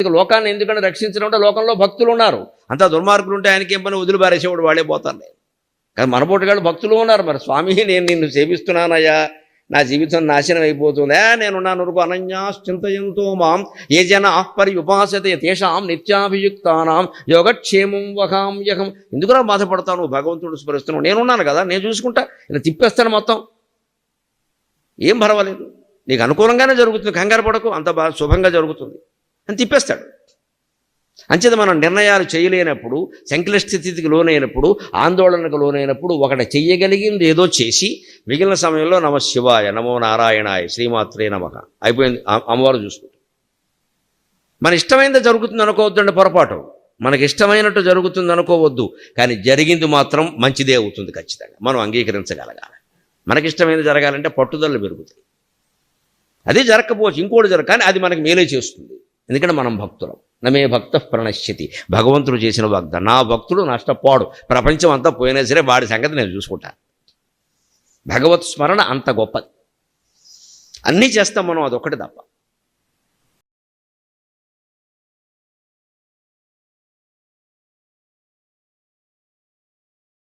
లోకాన్ని ఎందుకంటే రక్షించడం అంటే లోకంలో భక్తులు ఉన్నారు. అంతా దుర్మార్గులు ఉంటే ఆయనకి ఏం పని, వదిలి పారేసేవాడు వాళ్ళే పోతారు. కానీ మనపోటుగాళ్ళు భక్తులు ఉన్నారు. మరి స్వామి నేను నిన్ను సేవిస్తున్నానయ్యా, నా జీవితం నాశనం అయిపోతుందా, నేనున్నాను రుకు అనన్యాశ్చింతయంతో మాం ఏ జన పర్యుపాసతే తేషాం నిత్యాభియుక్తానాం యోగక్షేమం వహామ్యహం. ఎందుకురా బాధపడతాను, భగవంతుడు స్మరిస్తున్నావు, నేనున్నాను కదా, నేను చూసుకుంటా, ఇలా తిప్పేస్తాను మొత్తం, ఏం పర్వాలేదు, నీకు అనుకూలంగానే జరుగుతుంది, కంగారు పడకు, అంత బాగా శుభంగా జరుగుతుంది అని తిప్పేస్తాడు. అంచేత మనం నిర్ణయాలు చేయలేనప్పుడు, సంక్లిష్ట స్థితికి లోనైనప్పుడు, ఆందోళనకు లోనైనప్పుడు ఒకటి చెయ్యగలిగింది ఏదో చేసి మిగిలిన సమయంలో నమ శివాయ, నమో నారాయణాయ, శ్రీమాత్రే నమః అయిపోయింది, అమ్మవారు చూసుకుంటాం. మన ఇష్టమైనది జరుగుతుంది అనుకోవద్దండి, పొరపాటు. మనకి ఇష్టమైనట్టు జరుగుతుంది అనుకోవద్దు, కానీ జరిగింది మాత్రం మంచిదే అవుతుంది ఖచ్చితంగా, మనం అంగీకరించగలగాలి. మనకిష్టమైనది జరగాలంటే పట్టుదలలు పెరుగుతాయి. అది జరగకపోవచ్చు, ఇంకోటి కానీ అది మనకి మేలే చేస్తుంది, ఎందుకంటే మనం భక్తులం. నమే భక్త ప్రణశ్యతి, భగవంతుడు చేసిన వాగ్దానం, నా భక్తుడు నష్టపోడు, ప్రపంచం అంతా పోయినా సరే వాడి సంగతి నేను చూసుకుంటాను. భగవత్ స్మరణ అంత గొప్పది, అన్నీ చేస్తాం మనం, అదొక్కటి తప్ప.